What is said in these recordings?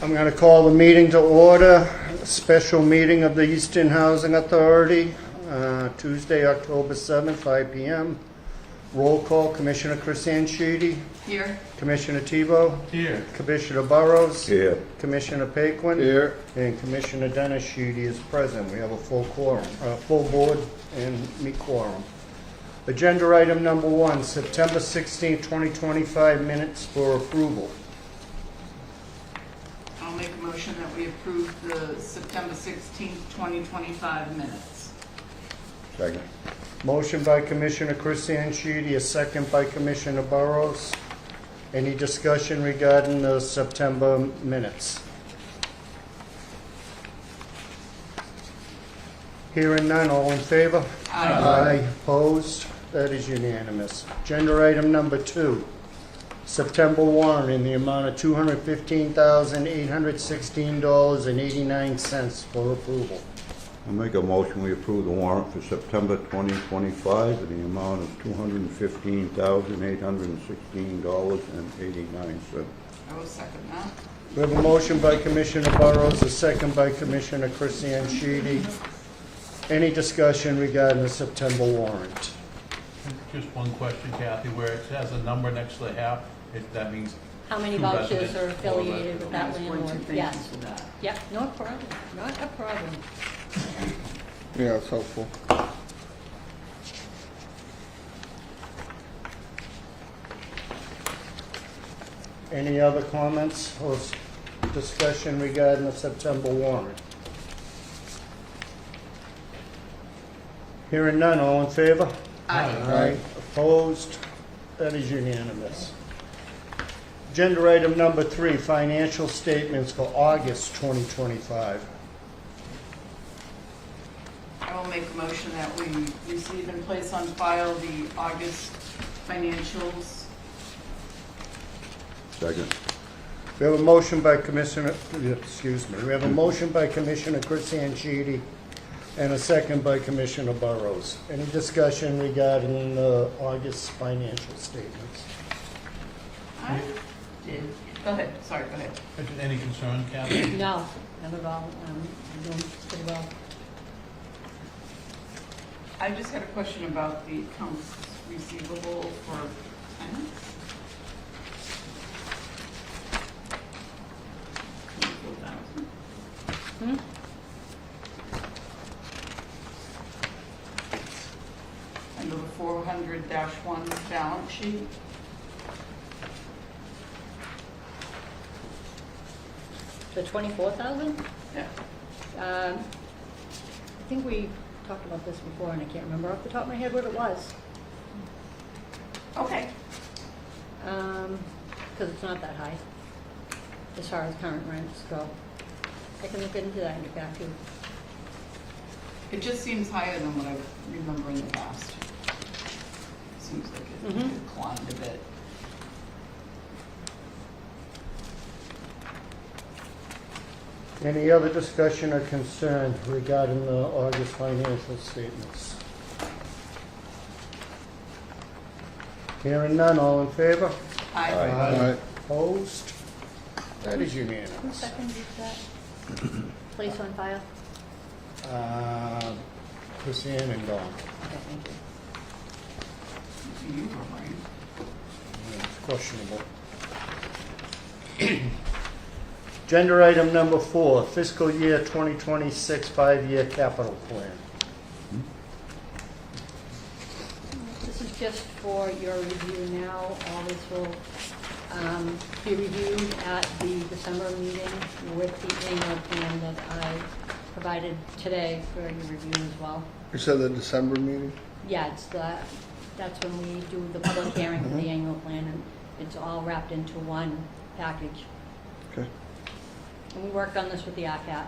I'm going to call the meeting to order. A special meeting of the Easton Housing Authority, Tuesday, October 7th, 5 p.m. Roll call, Commissioner Chrisanne Sheedy. Here. Commissioner Tebow. Here. Commissioner Burrows. Here. Commissioner Paquin. Here. And Commissioner Dennis Sheedy is present. We have a full quorum, full board and meet quorum. Agenda item number 1, September 16, 2025 minutes for approval. I'll make a motion that we approve the September 16th, 2025 minutes. Second. Motion by Commissioner Chrisanne Sheedy, a second by Commissioner Burrows. Any discussion regarding the September minutes? Hearing none, all in favor? Aye. Opposed? That is unanimous. Agenda item number 2, September warrant in the amount of $215,816.89 for approval. I'll make a motion we approve the warrant for September 2025 in the amount of $215,816.89. I will second that. We have a motion by Commissioner Burrows, a second by Commissioner Chrisanne Sheedy. Any discussion regarding the September warrant? Just one question, Kathy, where it has a number next to the half, that means How many two vouchers residents are or affiliated with that Just one, two, landlord? thank Yes. you for that. Yep, no problem, not a problem. Yeah, it's helpful. Any other comments or discussion regarding the September warrant? Hearing none, all in favor? Aye. Opposed? That is unanimous. Agenda item number 3, financial statements for August 2025. I will make a motion that we receive and place on file the August financials. Second. We have a motion by Commissioner, excuse me, we have a motion by Commissioner Chrisanne Sheedy and a second by Commissioner Burrows. Any discussion regarding the August financial statements? I did. Go ahead. Sorry, go ahead. Any concern, Kathy? No, not at all, I'm doing pretty well. I just had a question about the accounts receivable for tenants. Hmm? Under the 400-1 balance sheet. The 24,000? Yeah. I think we talked about this before and I can't remember off the top of my head what it was. Okay. Because it's not that high as far as current rents go. I can look into that and get back to you. It just seems higher than what I remember in the past. Seems like it declined a bit. Any other discussion or concern regarding the August financial statements? Hearing none, all in favor? Aye. Aye. Opposed? That is Who unanimous. seconded that? Place on file? Chrisanne and Dawn. Okay, thank you. You were right. It's questionable. Agenda item number 4, fiscal year 2026 5-year capital plan. This is just for your review now. All this will be reviewed at the December meeting with the annual plan that I provided today for your review as well. You said the December meeting? Yeah, that's when we do the public hearing for the annual plan, and it's all wrapped into one package. Okay. And we worked on this with the ECAT.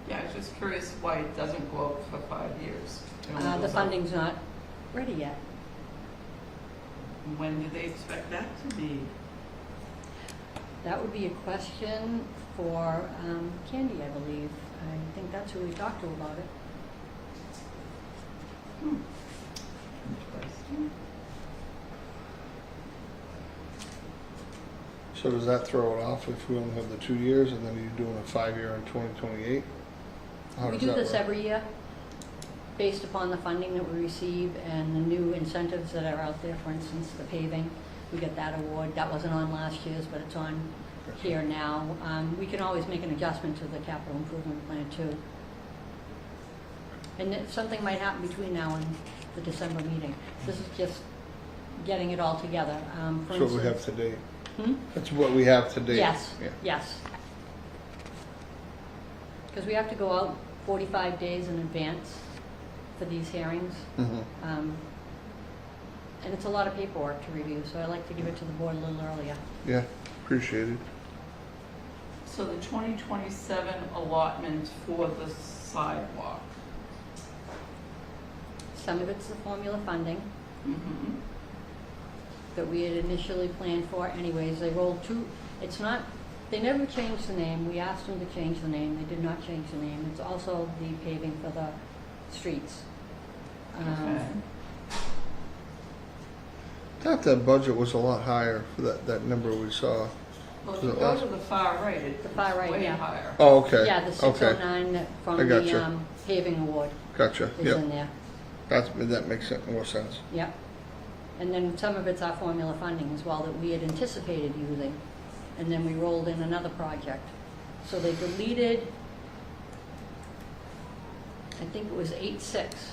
Yeah, I was just curious why it doesn't go up for 5 years. It only The goes up. funding's not ready yet. When do they expect that to be? That would be a question for Candy, I believe. I think that's who we talked to about it. Interesting. So does that throw it off if we only have the 2 years and then you're doing a 5-year in 2028? How We does do that this work? every year, based upon the funding that we receive and the new incentives that are out there. For instance, the paving, we get that award. That wasn't on last year's, but it's on here now. We can always make an adjustment to the capital improvement plan too. And something might happen between now and the December meeting. This is just getting it all together. For That's what we have instance- to date. Hmm? That's what we have to date. Yes, Yeah. yes. Because we have to go out 45 days in advance for these hearings. Mhm. And it's a lot of paperwork to review, so I like to give it to the board a little earlier. Yeah, appreciated. So the 2027 allotment for the sidewalk. Some of it's the formula funding Mhm. that we had initially planned for anyways. They rolled they never changed the name. We asked them to change the name. They did not change the name. It's also the paving for the streets. Okay. Thought that budget was a lot higher for that number we saw. Well, if So you it go was- to the far right, it's The far right, way yeah. higher. Oh, okay. Yeah, the Okay, 609 from I the gotcha. paving award gotcha. is Yep, in there. that makes more sense. Yep. And then some of it's our formula funding as well that we had anticipated using. And then we rolled in another project. So they deleted, I think it was 086,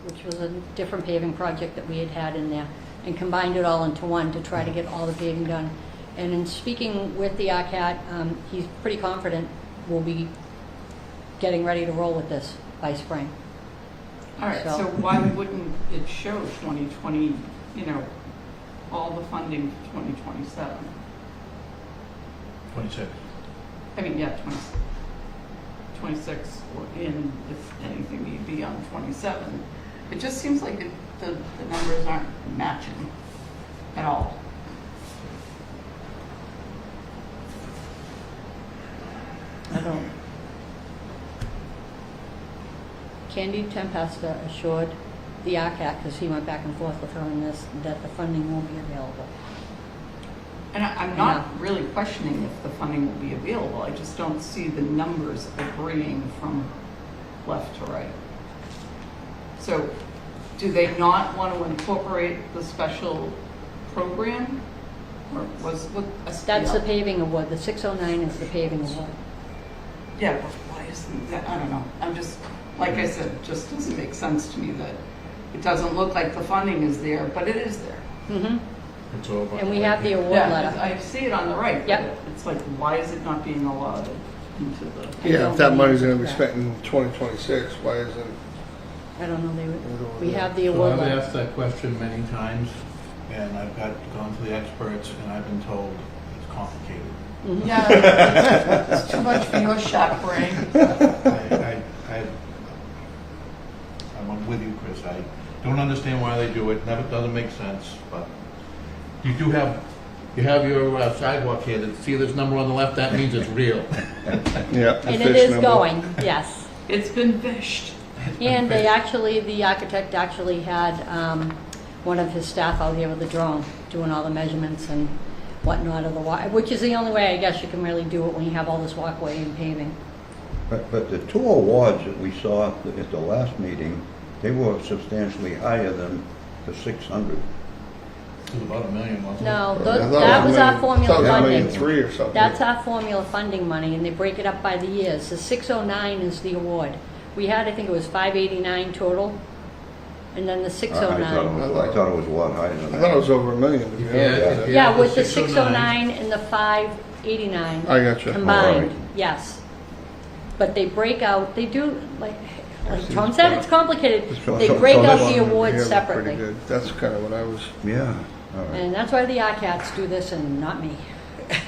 which was a different paving project that we had had in there, and combined it all into one to try to get all the paving done. And in speaking with the ECAT, he's pretty confident we'll be getting ready to roll with this by spring. All right, So- so why wouldn't it show 2020, all the funding for 2027? 26. I mean, yeah, 26, or in, if anything, need be on 27. It just seems like the numbers aren't matching at all. I don't. Candy Tempesta assured the ECAT, because he went back and forth with her on this, that the funding won't be available. And I'm not really questioning if the funding will be available, I just don't see the numbers agreeing from left to right. So, do they not want to incorporate the special program? Or was, what? That's the paving award, the 609 is the paving award. Yeah, but why isn't that, I don't know, I'm just, like I said, it just doesn't make sense to me that it doesn't look like the funding is there, but it is there. Mm-hmm. It's over. And we have the award Yeah, letter. I see it on the right. but Yep. It's like, why is it not being allotted into the? Yeah, don't if that believe money's gonna be that. spent in 2026, why isn't? I don't know, we have the So award I've letter. asked that question many times, and I've gone to the experts, and I've been told it's complicated. Mhm. Yeah, it's too much for your sharp brain. I'm with you, Chris. I don't understand why they do it. Never doesn't make sense. But you have your sidewalk here. See this number on the left? That means it's real. Yeah. the And it fish is number. going, yes. It's been fished. And they actually, the architect actually had one of his staff out here with a drone doing all the measurements and whatnot of the walk, which is the only way I guess you can really do it when you have all this walkway and paving. But the two awards that we saw at the last meeting, they were substantially higher than the 600. It was about $1 million, wasn't it? No, I thought that it was our I thought formula it was funding. $1,300,000 or something. That's our formula funding money, and they break it up by the years. The 609 is the award. We had, I think it was 589 total, and then the I 609. thought it was a lot higher than I that. thought it was over $1 million, to be honest. Yeah. Yeah, with the 609 609 and the 589 I gotcha. combined, Alright. yes. But they break out, they do, like see Tom this said, part. it's complicated. So- They so- break so out this the one awards Yeah, it was separately. Pretty good. That's kind of what I was. Yeah, all right. And that's why the ICATs do this and not me. Yeah.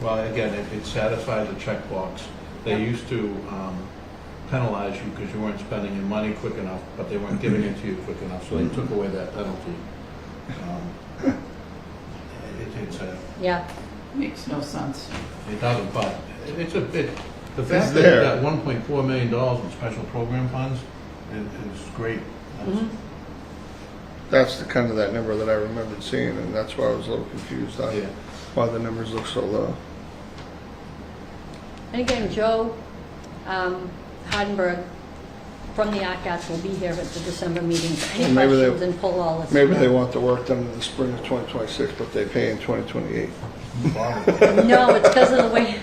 Well, again, it satisfies the checkbox. They Yep. used to penalize you because you weren't spending your money quick enough, but they weren't giving it to you quick enough, so they took away that penalty. It's a, Yeah, Makes no sense. it doesn't, but it's a bit, the It's fact that there. you got $1.4 million in special program funds is great. That's- Mhm. That's the kind of that number that I remembered seeing, and that's why I was a little confused on Yeah. why the numbers look so low. And again, Joe Hardenberg from the ECAT will be here at the December meeting for any Well, maybe they- questions and pull all this. Maybe they together. want the work done in the spring of 2026, but they pay in 2028. No, it's because of the way,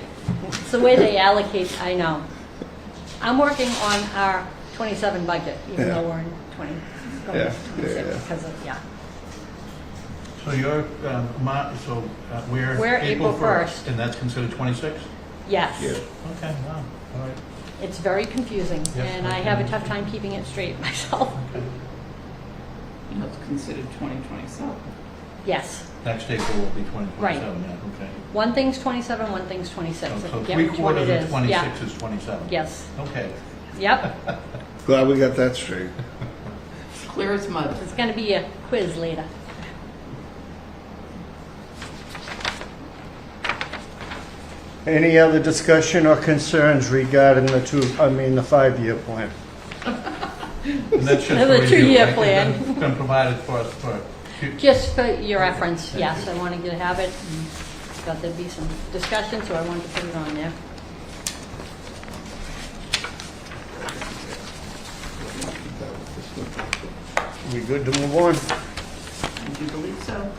it's the way they allocate, I know. I'm working on our 27 budget, even Yeah. though we're in 20, Yeah, 26, yeah. because of, yeah. So you're, we're. We're April 1st. And that's considered 26? Yes. Yeah. Okay, wow, all right. It's very confusing, Yes, and I I have a can tough time keeping it straight myself. Okay. That's considered 2027. Yes. Next April will be 2027, Right. yeah, okay. One thing's 27, one thing's 26. I So forget three which one it quarters is. of Yeah. 26 is 27? Yes. Okay. Yep. Glad we got that straight. It's clear as mud. It's going to be a quiz later. Any other discussion or concerns regarding the 5-year plan? And that's just The for review, 2-year right? plan. It's been provided for us for, Just for your reference, yes, I wanted you to have it. and Thought there'd be some discussion, so I wanted to put it on there. We good to move on? Do you believe so?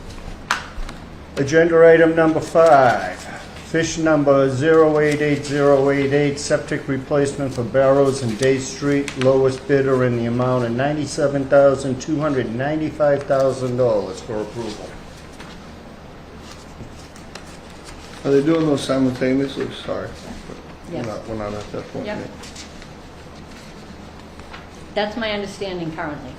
Agenda item number 5, fish number 088088, septic replacement for Barrows and Day Street, lowest bidder in the amount of $97,295,000 for approval. Are they doing those simultaneously? Sorry. Yes. We're not at that point Yep. yet. That's my understanding currently.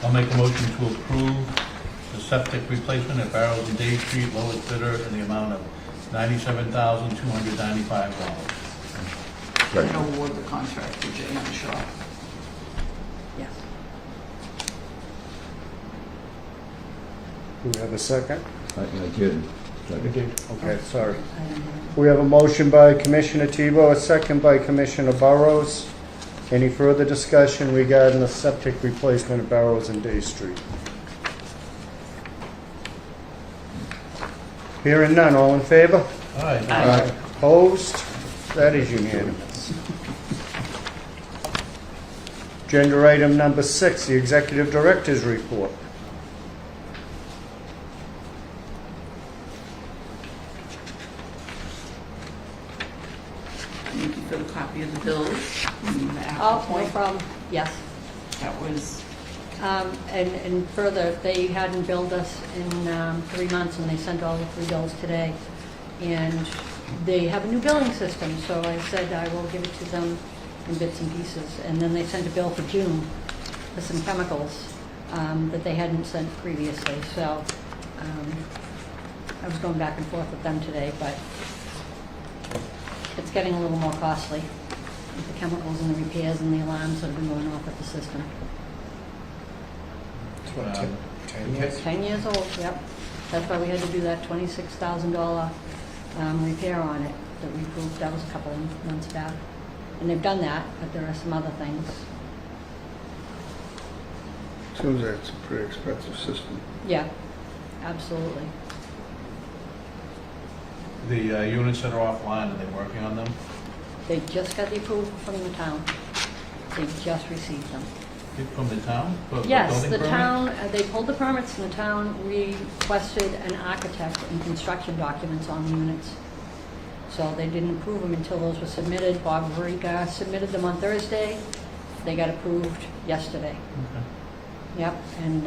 I'll make a motion to approve the septic replacement at Barrows and Day Street, lowest bidder in the amount of $97,295. And award the contract to J.M. Shaw. Yes. Do we have a second? I did. Okay, sorry. We have a motion by Commissioner Tebow, a second by Commissioner Burrows. Any further discussion regarding the septic replacement at Barrows and Day Street? Hearing none, all in favor? All right. Aye. Opposed? That is unanimous. Agenda item number 6, the Executive Director's Report. Thank you for the copy of the bills. and the Oh, no point. problem. Yes. That was, And further, they hadn't billed us in 3 months, and they sent all the 3 bills today. And they have a new billing system, so I said I will give it to them in bits and pieces. And then they sent a bill for June for some chemicals that they hadn't sent previously. So I was going back and forth with them today, but it's getting a little more costly with the chemicals and the repairs and the alarms that have been going off at the system. 10 years? 10 years old, yep. That's why we had to do that $26,000 repair on it that we proved, that was a couple of months back. And they've done that, but there are some other things. Seems like it's a pretty expensive system. Yeah, absolutely. The units that are offline, are they working on them? They just got the approval from the town. They just received them. From the town? For the Yes, building the permit? town, they pulled the permits and the town requested an architect and construction documents on the units. So they didn't approve them until those were submitted. Bob Verica submitted them on Thursday. They got approved yesterday. Okay. Yep, and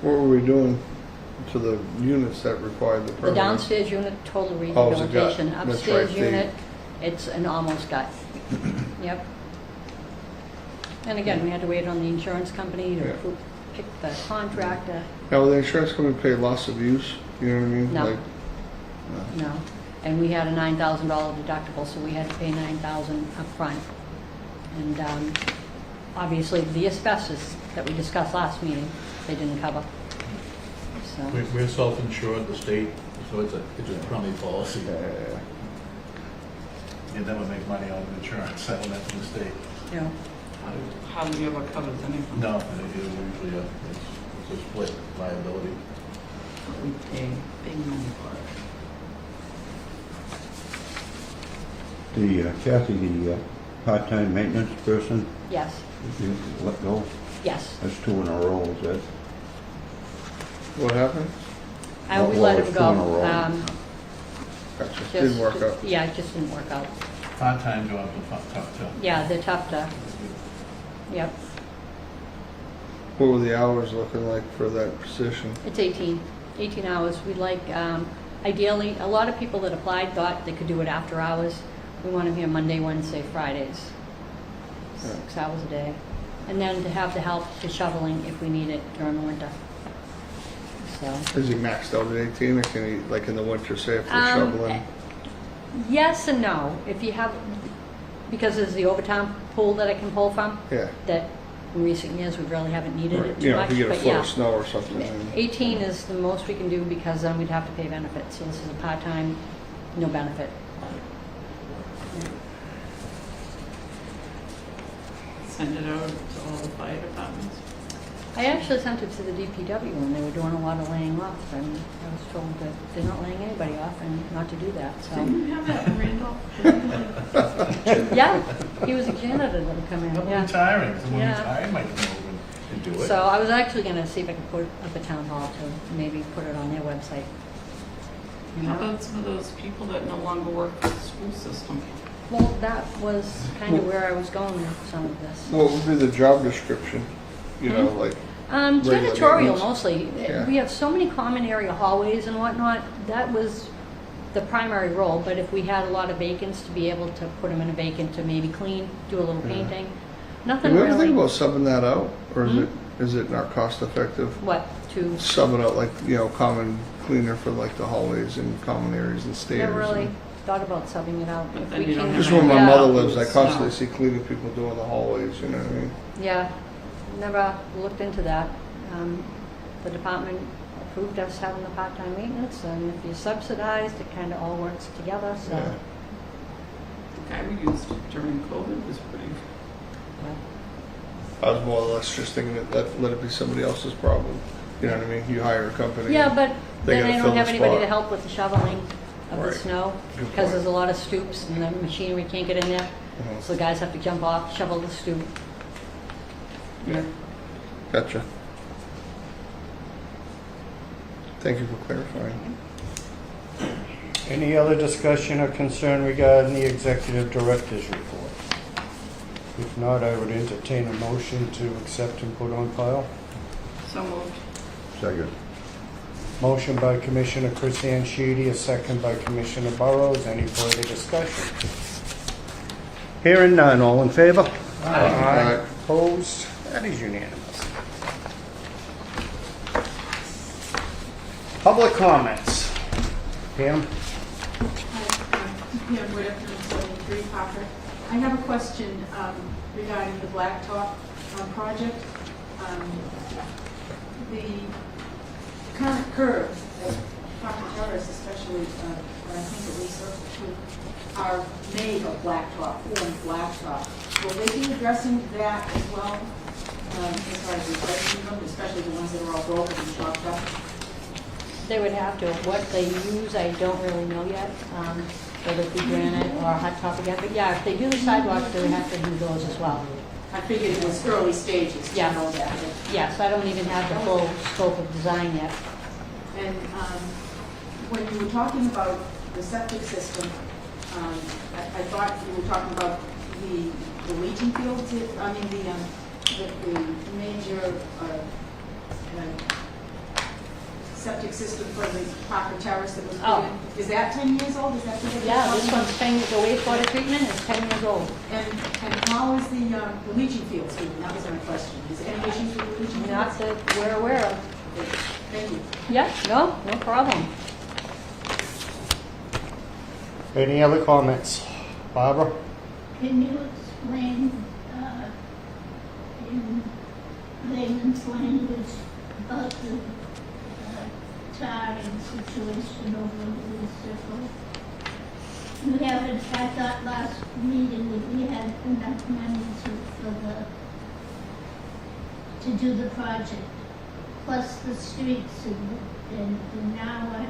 What were we doing to the units that required the the permit? downstairs unit, total Oh, it's a gut. rehabilitation. That's Upstairs right, they- unit, it's an almost gut. Yep. And again, we had to wait on the insurance company to Yeah. pick the contractor. Now, will the insurance company pay loss of use? You know what I mean? No. Like, No, and we had a $9,000 deductible, so we had to pay $9,000 upfront. And obviously, the asbestos that we discussed last meeting, they didn't cover. So, We're self-insured, the state, so it's a county policy. you never make money on insurance settlement in the state. Yeah. Hardly ever covers anything. No, and it is usually it's a split liability. We pay big money for it. The Kathy, the part-time maintenance person, Yes, you let go? yes. That's 2 in a row, is that? What happened? We Well, let it's him 2 in a go. row. Gotcha. Didn't work out. Yeah, it just didn't work out. Part-time jobs are tough too. Yeah, they're tough to, yep. What were the hours looking like for that position? It's 18 hours. We'd like, ideally, a lot of people that applied thought they could do it after hours. We want them here Monday, Wednesday, Fridays, 6 hours a day. And then to have the help to shoveling if we need it during the winter. So, Is he maxed out at 18, or can he, like in the winter, say if they're Um, shoveling? yes and no. If you have, because there's the overtime pool that I can pull from, Yeah. that in recent years we really haven't needed it Right. too You know, much, if you get a but foot yeah. of snow or something. then- 18 is the most we can do because then we'd have to pay benefits. So this is a part-time, no benefit. Send it out to all the fire departments. I actually sent it to the DPW when they were doing a lot of laying off, and I was told that they're not laying anybody off and not to do that, so. Didn't you have that in Randolph? Yeah, he was a janitor that would come in, Someone yeah. retiring, someone Yeah. retiring might come over and do it. So I was actually gonna see if I could put it up at town hall to maybe put it on their website. How about some of those people that no longer work for the school system? Well, that was kind of where I was going with some of this. What would be the job description? You know, like, regular Janitorial maintenance. mostly. Yeah. We have so many common area hallways and whatnot, that was the primary role, but if we had a lot of vacants, to be able to put them in a vacant to maybe clean, do a little painting, nothing do you ever think really. about subbing that out, or is it not cost effective? What, to, Sub it out, like, you know, common cleaner for like the hallways and common areas and stairs. never really and- thought about subbing it out. But If then we you don't can- have Just where my yeah. mother lives, I No. constantly see cleaning people doing the hallways, you know what I mean? Yeah, never looked into that. The department approved us having the part-time maintenance, and if you subsidized, it kind of all works together, so. Yeah. The guy we used during COVID was pretty, I was more or less just thinking that let it be somebody else's problem. You know what I mean? You hire a company. Yeah, but They then gotta I fill don't the have anybody spot. to help with the shoveling of the Right. snow, Good because point. there's a lot of stoops and the machinery can't get in there, Mhm. so the guys have to jump off, shovel the stoop. Yeah. Gotcha. Thank you for clarifying. Any other discussion or concern regarding the executive director's report? If not, I would entertain a motion to accept and put on file. so moved. Second. Motion by Commissioner Chris Sheedy, a second by Commissioner Burrows. Any further discussion? Hearing none, all in favor? Aye. Opposed? That is unanimous. Public comments. Pam? Pam Whitaker, 73 Parker. I have a question regarding the blacktop project. The current curves at Parker Terrace, especially, I think at least those two, are made of blacktop, formed blacktop. Will they be addressing that as well, as far as replacing them, especially the ones that are all broken and chopped up? They would have to. What they use, I don't really know yet, whether it be granite or hot top again. But yeah, if they do the sidewalks, they would have to do those as well. I figured it was early stages to Yeah. know that. Yes, I don't even have the full scope of design yet. And when you were talking about the septic system, I thought you were talking about the leaching fields, I mean, the major septic system for the Parker Terrace that was put in. Is that 10 years old? Is that the Yeah, this one's 10, the wastewater treatment is 10 years old. And how is the leaching fields doing? That was my question. Is there any issues with the leaching fields? Not that we're aware of. Thank you. Yeah, no problem. Any other comments? Barbara? Can you explain in layman's language about the tarring situation over in the circle? we haven't, I thought last meeting that we had enough money to do the project, plus the streets, and now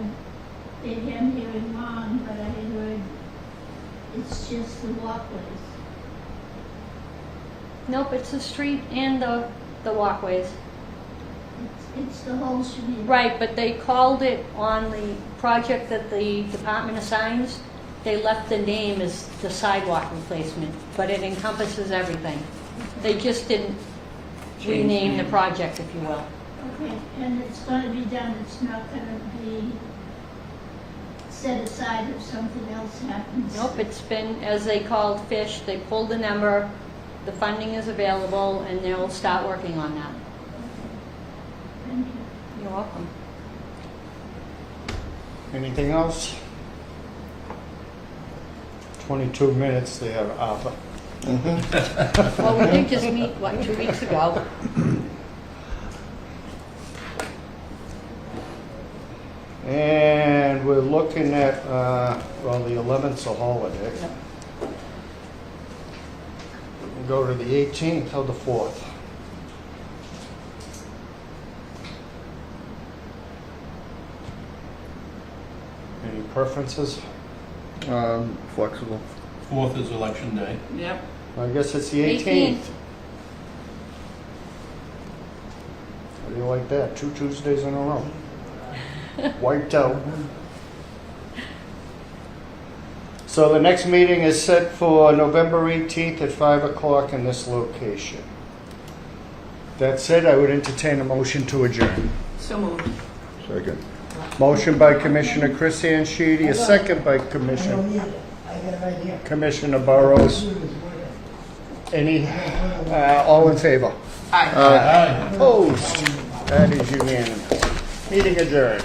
maybe I'm hearing wrong, but I heard it's just the walkways. Nope, it's the street and the walkways. It's the whole shebang. Right, but they called it on the project that the department assigns, they left the name as the sidewalk replacement, but it encompasses everything. They just didn't rename the project, if you will. Okay, and it's gonna be done, it's not gonna be set aside if something else happens? Nope, it's been, as they called fish, they pulled the number, the funding is available, and they'll start working on that. Thank you. You're welcome. Anything else? 22 minutes there, Arthur. Well, we did just meet, what, 2 weeks ago? And we're looking at, well, the 11th's a holiday. Yep. We'll go to the 18th or the 4th. Any preferences? Flexible. 4th is election day. Yep. I guess it's the 18th. 18th. How do you like that? 2 Tuesdays in a row. Wiped out. So the next meeting is set for November 18th at 5 o'clock in this location. That said, I would entertain a motion to adjourn. So moved. Second. Motion by Commissioner Chris Sheedy, a second by Commissioner Burrows. Any, all in favor? Aye. Aye. Opposed? That is unanimous. Meeting adjourned.